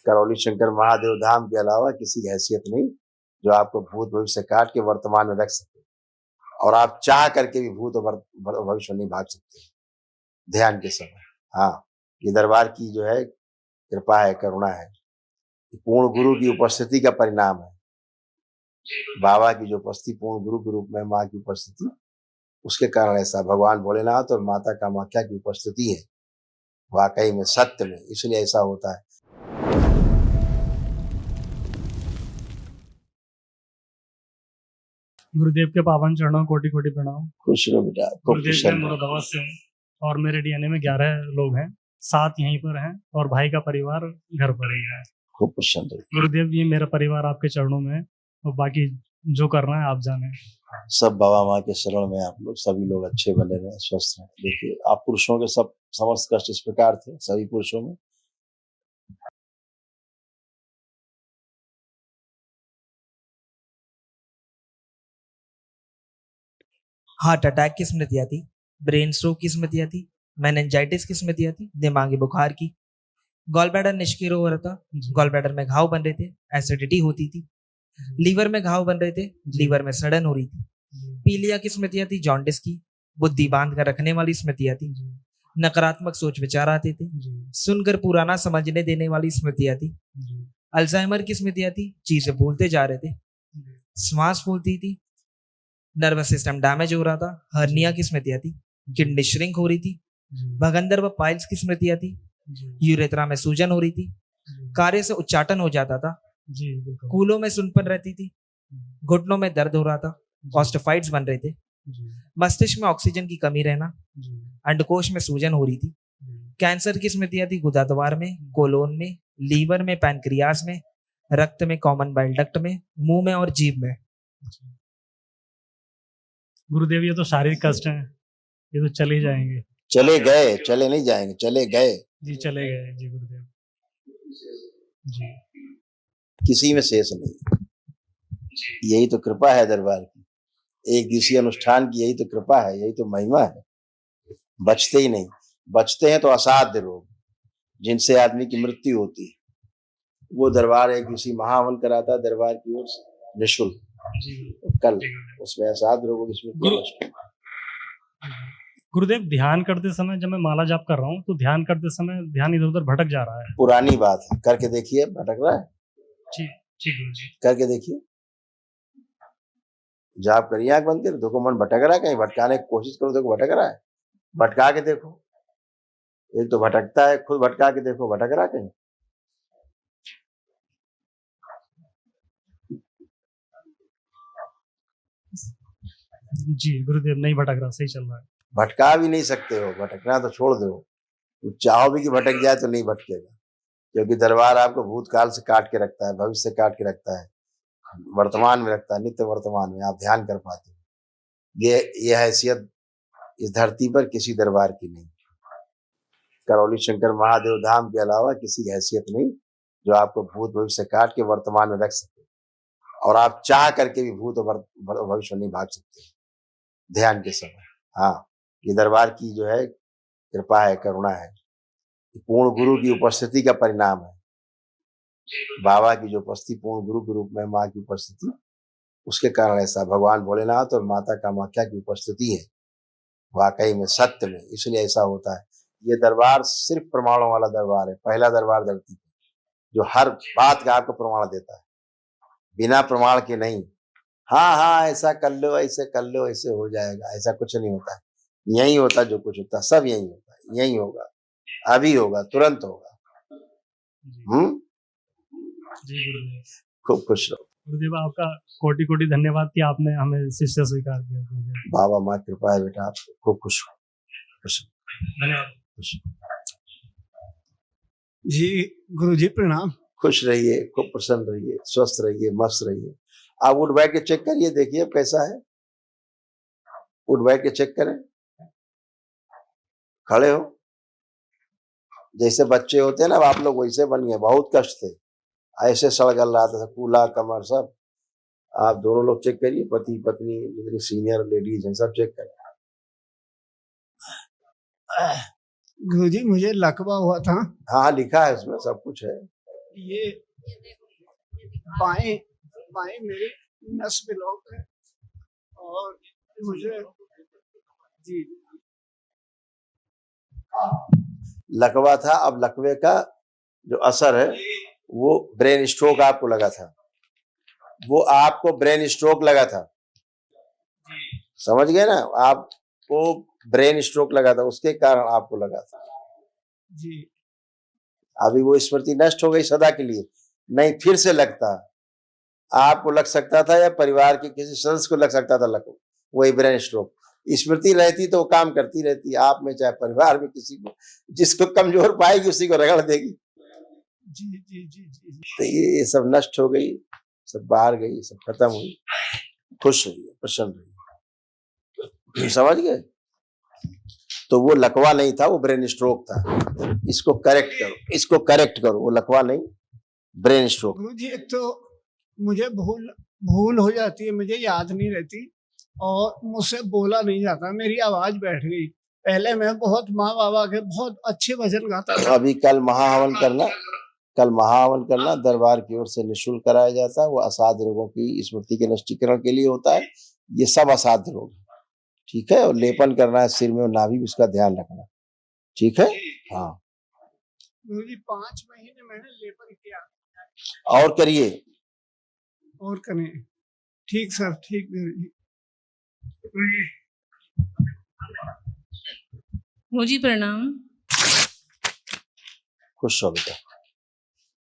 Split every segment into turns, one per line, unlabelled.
करौली शंकर महादेव धाम के अलावा किसी की हैसियत नहीं जो आपको भूत भविष्य काट के वर्तमान में रख सके, और आप चाह करके भी भूत और भविष्य नहीं भाग सकते ध्यान के समय। हाँ, ये दरबार की जो है कृपा है, करुणा है, पूर्ण गुरु की उपस्थिति का परिणाम है। बाबा की जो उपस्थिति पूर्ण गुरु के रूप में, माँ की उपस्थिति, उसके कारण ऐसा भगवान भोलेनाथ और माता कामाख्या की उपस्थिति है वाकई में, सत्य में, इसलिए ऐसा होता है।
गुरुदेव के पावन चरणों कोटि कोटि प्रणाम।
खुश रहो बेटा।
गुरुदेव मैं मुरादाबाद से हूँ और मेरे डीएनए में 11 लोग हैं, 7 यहीं पर हैं और भाई का परिवार घर पर ही है।
खूब प्रसन्न रहिए।
गुरुदेव ये मेरा परिवार आपके चरणों में है और बाकी जो करना है आप जाने।
सब बाबा माँ के शरण में आप लोग सभी लोग अच्छे बने रहे, स्वस्थ रहें। देखिए आप पुरुषों के सब समस्त कष्ट इस प्रकार थे सभी पुरुषों में।
हार्ट अटैक की स्मृतियां थी, ब्रेन स्ट्रोक की स्मृतियां थी, मेनिंजाइटिस की स्मृतियां थी, दिमागी बुखार की, गॉल ब्लैडर निष्क्रिय हो रहा था, गॉल ब्लैडर में घाव बन रहे थे, एसिडिटी होती थी, लीवर में घाव बन रहे थे, लीवर में सड़न हो रही थी, पीलिया की स्मृतियां थी, जॉन्डिस की, बुद्धि बांध कर रखने वाली स्मृतियां थी, नकारात्मक सोच विचार आते थे, सुनकर पुराना समझने देने वाली स्मृतियां थी, अल्जाइमर की स्मृतियां थी, चीजें भूलते जा रहे थे, श्वास फूलती थी, नर्वस सिस्टम डैमेज हो रहा था, हर्निया की स्मृतियां थी, किडनी श्रिंक हो रही थी, भगंदर व पाइल्स की स्मृतियां थी, यूरेथ्रा में सूजन हो रही थी, कार्य से उच्चाटन हो जाता था, कूलों में सुनपन रहती थी, घुटनों में दर्द हो रहा था, ऑस्टियोफाइट्स बन रहे थे, मस्तिष्क में ऑक्सीजन की कमी रहना, अंडकोश में सूजन हो रही थी, कैंसर की स्मृतियां थी गुदाद्वार में, कोलोन में, लीवर में, पैनक्रियास में, रक्त में, कॉमन बाइल डक्ट में, मुंह में और जीभ में।
गुरुदेव ये तो शारीरिक कष्ट हैं, ये तो चले जाएंगे।
चले गए, चले नहीं जाएंगे, चले गए
जी, चले गए जी गुरुदेव जी।
किसी में शेष नहीं। यही तो कृपा है दरबार की, एक दिवसीय अनुष्ठान की यही तो कृपा है, यही तो महिमा है। बचते ही नहीं, बचते हैं तो असाध्य रोग जिनसे आदमी की मृत्यु होती है, वो दरबार एक दिवसीय महावन कराता है दरबार की ओर से निःशुल्क कल, उसमें असाध्य रोगों की।
गुरुदेव ध्यान करते समय जब मैं माला जाप कर रहा हूँ तो ध्यान करते समय ध्यान इधर उधर भटक जा रहा है।
पुरानी बात है, करके देखिए भटक रहा है।
जी जी गुरुजी,
करके देखिए, जाप करिए आंख बंद कर, देखो मन भटक रहा है, कहीं भटकाने की कोशिश करो, देखो भटक रहा है, भटका के देखो। एक तो भटकता है, खुद भटका के देखो भटक रहा है कहीं।
जी गुरुदेव नहीं भटक रहा, सही चल रहा है।
भटका भी नहीं सकते हो, भटकना तो छोड़ दो, चाहो भी कि भटक जाए तो नहीं भटकेगा, क्योंकि दरबार आपको भूतकाल से काट के रखता है, भविष्य से काट के रखता है, वर्तमान में रखता है, नित्य वर्तमान में आप ध्यान कर पाते हो। ये हैसियत इस धरती पर किसी दरबार की नहीं, करौली शंकर महादेव धाम के अलावा किसी की हैसियत नहीं जो आपको भूत भविष्य काट के वर्तमान में रख सके, और आप चाह करके भी भूत और भविष्य नहीं भाग सकते ध्यान के समय। हाँ, ये दरबार की जो है कृपा है, करुणा है, पूर्ण गुरु की उपस्थिति का परिणाम है। बाबा की जो उपस्थिति पूर्ण गुरु के रूप में, माँ की उपस्थिति, उसके कारण ऐसा भगवान भोलेनाथ और माता कामाख्या की उपस्थिति है वाकई में, सत्य में, इसलिए ऐसा होता है। ये दरबार सिर्फ प्रमाणों वाला दरबार है, पहला दरबार धरती पे जो हर बात का आपको प्रमाण देता है, बिना प्रमाण के नहीं। हाँ हाँ ऐसा कर लो, ऐसे कर लो, ऐसे हो जाएगा, ऐसा कुछ नहीं होता है। यही होता जो कुछ होता, सब यही होता है, यही होगा, अभी होगा, तुरंत होगा। खूब खुश रहो
गुरुदेव, आपका कोटि कोटि धन्यवाद कि आपने हमें शिष्य स्वीकार किया।
बाबा माँ कृपा है बेटा, आप खूब खुश हो, खुश
धन्यवाद।
जी गुरुजी प्रणाम।
खुश रहिए, खूब प्रसन्न रहिए, स्वस्थ रहिए, मस्त रहिए। आप उठ बैठ के चेक करिए, देखिए कैसा है, उठ बैठ के चेक करें, खड़े हो जैसे बच्चे होते हैं ना, आप लोग वैसे बनिए। बहुत कष्ट थे, ऐसे सड़गल रहा था, कूला कमर सब। आप दोनों लोग चेक करिए, पति पत्नी जितनी सीनियर लेडीज हैं सब चेक करें।
गुरुजी मुझे लकवा हुआ था।
हाँ लिखा है उसमें, सब कुछ है।
ये बाएं बाएं मेरे नस ब्लॉक है और मुझे जी
लकवा था, अब लकवे का जो असर है वो ब्रेन स्ट्रोक आपको लगा था, वो आपको ब्रेन स्ट्रोक लगा था, समझ गए ना, आपको ब्रेन स्ट्रोक लगा था, उसके कारण आपको लगा था।
जी
अभी वो स्मृति नष्ट हो गई सदा के लिए, नहीं फिर से लगता, आपको लग सकता था या परिवार के किसी सदस्य को लग सकता था लकवा, वही ब्रेन स्ट्रोक। स्मृति रहती तो वो काम करती रहती, आप में चाहे परिवार में किसी को, जिसको कमजोर पाएगी उसी को रगड़ देगी।
जी जी जी जी जी
तो ये सब नष्ट हो गई, सब बाहर गई, सब खत्म हुई, खुश रहिए, प्रसन्न रहिए, समझ गए। तो वो लकवा नहीं था, वो ब्रेन स्ट्रोक था। इसको करेक्ट करो, इसको करेक्ट करो, वो लकवा नहीं ब्रेन स्ट्रोक।
गुरु जी, एक तो मुझे भूल हो जाती है, मुझे याद नहीं रहती और मुझसे बोला नहीं जाता, मेरी आवाज बैठ गई। पहले मैं बहुत माँ बाबा के बहुत अच्छे भजन गाता था।
अभी कल महाहवन करना, कल महाहवन करना दरबार की ओर से निःशुल्क कराया जाता है। वो असाध्य रोगों की स्मृति के नष्टीकरण के लिए होता है। ये सब असाध्य रोग, ठीक है। और लेपन करना है सिर में और नाभि भी, उसका ध्यान रखना, ठीक है। हाँ,
गुरु जी 5 महीने मैंने लेपन किया
और करिए।
और करें। ठीक सर, ठीक गुरु जी।
मुझे प्रणाम।
खुश हो बेटा,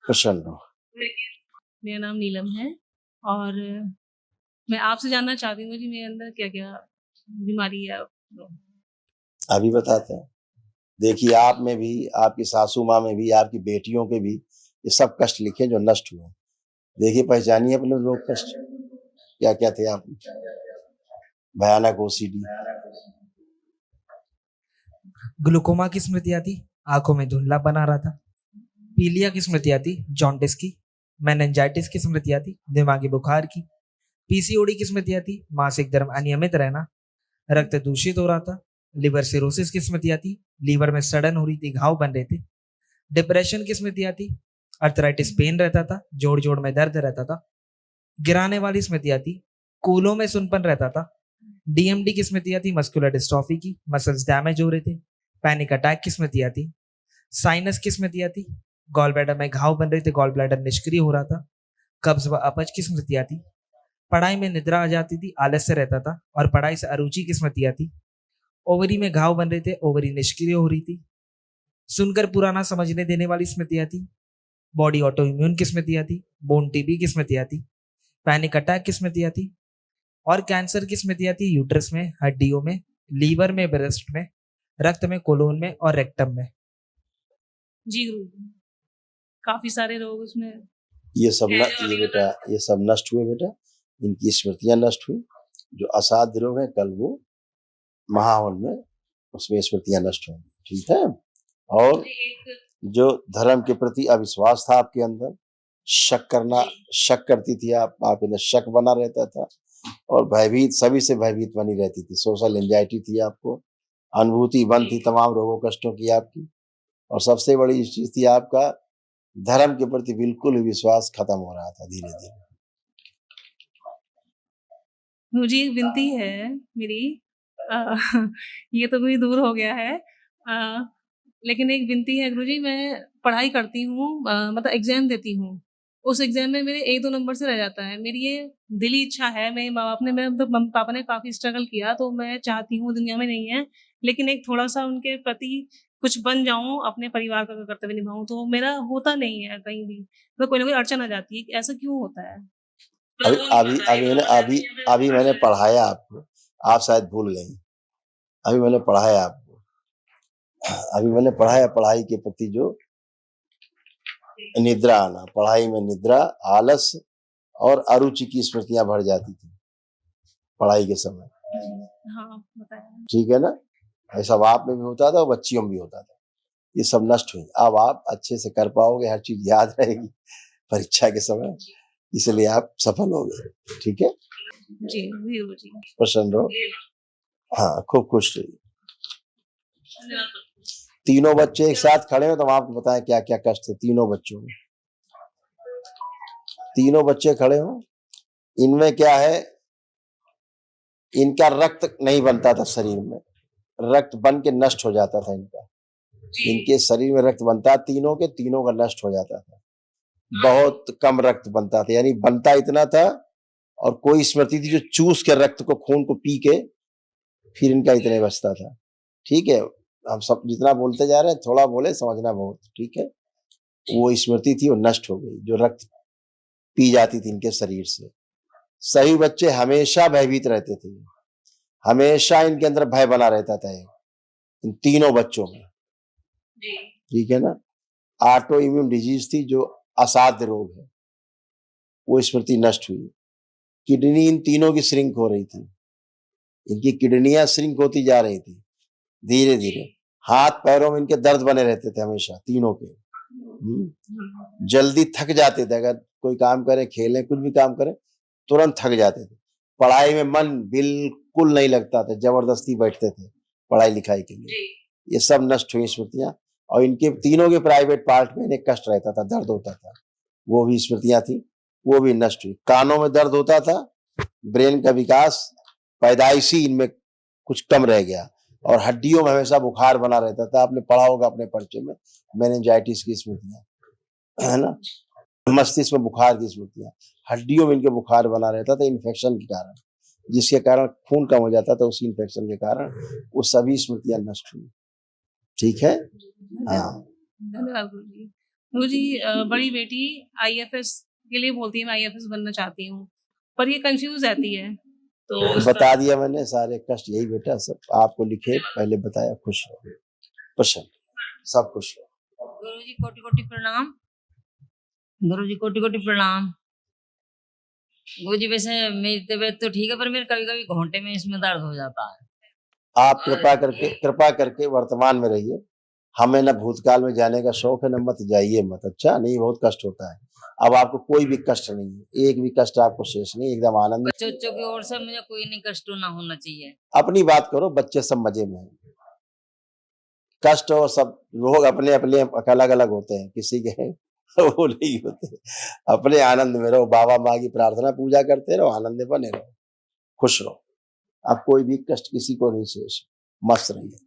प्रसन्न हो।
मेरा नाम नीलम है और मैं आपसे जानना चाहती हूँ कि मेरे अंदर क्या क्या बीमारी है।
अभी बताते हैं। देखिए, आप में भी, आपकी सासू माँ में भी, आपकी बेटियों के भी ये सब कष्ट लिखे जो नष्ट हुए। देखिए, पहचानिए अपने रोग कष्ट क्या क्या थे आप। भयानक ओसीडी,
ग्लूकोमा की स्मृति आती, आंखों में धुंधला बना रहा था। पीलिया की स्मृति आती, जॉन्डिस की। मेनिंजाइटिस की स्मृति आती, दिमागी बुखार की। पीसीओडी की स्मृति आती, मासिक धर्म अनियमित रहना। रक्त दूषित हो रहा था। लिवर सिरोसिस की स्मृति आती, लीवर में सड़न हो रही थी, घाव बन रहे थे। डिप्रेशन की स्मृति आती, अर्थराइटिस पेन रहता था, जोड़ जोड़ में दर्द रहता था। गिराने वाली स्मृति आती, कूलों में सुनपन रहता था। डीएमडी की स्मृति आती, मस्कुलर डिस्ट्रॉफी की, मसल्स डैमेज हो रहे थे। पैनिक अटैक की स्मृति आती, साइनस की स्मृति आती, गॉल ब्लैडर में घाव बन रहे थे, गॉल ब्लैडर निष्क्रिय हो रहा था। कब्ज व अपच की स्मृति आती, पढ़ाई में निद्रा आ जाती थी, आलस्य रहता था और पढ़ाई से अरुचि की स्मृति आती। ओवरी में घाव बन रहे थे, ओवरी निष्क्रिय हो रही थी। सुनकर पुराना समझने देने वाली स्मृति आती। बॉडी ऑटो इम्यून की स्मृति आती, बोन टीबी की स्मृति आती, पैनिक अटैक की स्मृति आती और कैंसर की स्मृति आती। यूट्रस में, हड्डियों में, लीवर में, ब्रेस्ट में, रक्त में, कोलोन में और रेक्टम में।
जी गुरु, काफी सारे रोग उसमें।
ये सब न, ये बेटा, ये सब नष्ट हुए बेटा, इनकी स्मृतियां नष्ट हुई। जो असाध्य रोग है, कल वो महाहवन में उसमें स्मृतियां नष्ट होंगी, ठीक है। और जो धर्म के प्रति अविश्वास था आपके अंदर, शक करती थी आपके अंदर शक बना रहता था और भयभीत, सभी से भयभीत बनी रहती थी। सोशल एंजाइटी थी आपको, अनुभूति बंद थी तमाम रोगों कष्टों की आपकी। और सबसे बड़ी चीज थी, आपका धर्म के प्रति बिल्कुल विश्वास खत्म हो रहा था धीरे धीरे।
मुझे एक विनती है मेरी, ये तो कोई दूर हो गया है, लेकिन एक विनती है गुरुजी। मैं पढ़ाई करती हूँ, मतलब एग्जाम देती हूँ, उस एग्जाम में मेरे 1-2 नंबर से रह जाता है। मेरी ये दिली इच्छा है, मेरे माँ बाप ने, मेरे मतलब मम्मी पापा ने काफ़ी स्ट्रगल किया, तो मैं चाहती हूँ, दुनिया में नहीं है, लेकिन एक थोड़ा सा उनके प्रति कुछ बन जाऊँ, अपने परिवार का कर्तव्य निभाऊँ, तो मेरा होता नहीं है कहीं भी, तो कोई ना कोई अड़चन आ जाती है। ऐसा क्यों होता है?
अभी मैंने पढ़ाया आपको, आप शायद भूल गई। अभी मैंने पढ़ाया आपको, अभी मैंने पढ़ाया पढ़ाई के प्रति जो निद्रा आना, पढ़ाई में निद्रा, आलस और अरुचि की स्मृतियां भर जाती थी पढ़ाई के समय।
हाँ, बताया।
ठीक है ना, ऐसा आप में भी होता था और बच्चियों में भी होता था। ये सब नष्ट हुई। अब आप अच्छे से कर पाओगे, हर चीज याद रहेगी परीक्षा के समय, इसलिए आप सफल हो गए, ठीक है
जी जी।
प्रसन्न रहो, हाँ, खूब खुश रहिए। तीनों बच्चे एक साथ खड़े हो तो हम आपको बताएं क्या क्या कष्ट थे तीनों बच्चों में। तीनों बच्चे खड़े हों, इनमें क्या है, इनका रक्त नहीं बनता था शरीर में, रक्त बन के नष्ट हो जाता था इनका। इनके शरीर में रक्त बनता, तीनों का नष्ट हो जाता था। बहुत कम रक्त बनता था, यानी बनता इतना था, और कोई स्मृति थी जो चूस के रक्त को, खून को पी के फिर इनका इतने बचता था। ठीक है, हम सब जितना बोलते जा रहे हैं, थोड़ा बोले, समझना बहुत, ठीक है। वो स्मृति थी, वो नष्ट हो गई, जो रक्त पी जाती थी इनके शरीर से। सही बच्चे हमेशा भयभीत रहते थे, हमेशा इनके अंदर भय बना रहता था, इन तीनों बच्चों में। ठीक है ना। ऑटो इम्यून डिजीज थी, जो असाध्य रोग है, वो स्मृति नष्ट हुई। किडनी इन तीनों की श्रिंक हो रही थी, इनकी किडनियां श्रिंक होती जा रही थी धीरे धीरे। हाथ पैरों में इनके दर्द बने रहते थे हमेशा, तीनों के। जल्दी थक जाते थे, अगर कोई काम करे, खेलें, कुछ भी काम करे, तुरंत थक जाते थे। पढ़ाई में मन बिल्कुल नहीं लगता था, जबरदस्ती बैठते थे पढ़ाई लिखाई के लिए। ये सब नष्ट हुई स्मृतियां। और इनके तीनों के प्राइवेट पार्ट में एक कष्ट रहता था, दर्द होता था, वो भी स्मृतियां थी, वो भी नष्ट हुई। कानों में दर्द होता था, ब्रेन का विकास पैदाइशी इनमें कुछ कम रह गया, और हड्डियों में हमेशा बुखार बना रहता था। आपने पढ़ा होगा अपने पर्चे में, मेनिंजाइटिस की स्मृतियां, है ना, मस्तिष्क में बुखार की स्मृतियां, हड्डियों में इनके बुखार बना रहता था इन्फेक्शन के कारण, जिसके कारण खून कम हो जाता था, उसी इन्फेक्शन के कारण वो सभी स्मृतियां नष्ट हुई। ठीक है, हाँ।
धन्यवाद गुरुजी। गुरुजी, बड़ी बेटी आईएफएस के लिए बोलती है, मैं आईएफएस बनना चाहती हूँ, पर ये कंफ्यूज रहती है, तो
बता दिया मैंने, सारे कष्ट यही बेटा, सब आपको लिखे, पहले बताया। खुश रहो, प्रसन्न, सब खुश रहो।
गुरुजी कोटि कोटि प्रणाम। गुरुजी कोटि कोटि प्रणाम। गुरुजी वैसे मेरी तबीयत तो ठीक है, पर मेरे कभी कभी घोंटे में इसमें दर्द हो जाता है।
आप कृपा करके वर्तमान में रहिए। हमें न भूतकाल में जाने का शौक है, न मत जाइए मत। अच्छा नहीं, बहुत कष्ट होता है। अब आपको कोई भी कष्ट नहीं है, एक भी कष्ट आपको शेष नहीं, एकदम आनंद।
बच्चों की ओर से मुझे कोई नहीं कष्ट ना होना चाहिए।
अपनी बात करो, बच्चे सब मजे में हैं। कष्ट और सब लोग अपने अपने अलग अलग होते हैं, किसी के वो नहीं होते। अपने आनंद में रहो, बाबा माँ की प्रार्थना पूजा करते रहो, आनंद में बने रहो, खुश रहो। अब कोई भी कष्ट किसी को नहीं शेष, मस्त रहिए।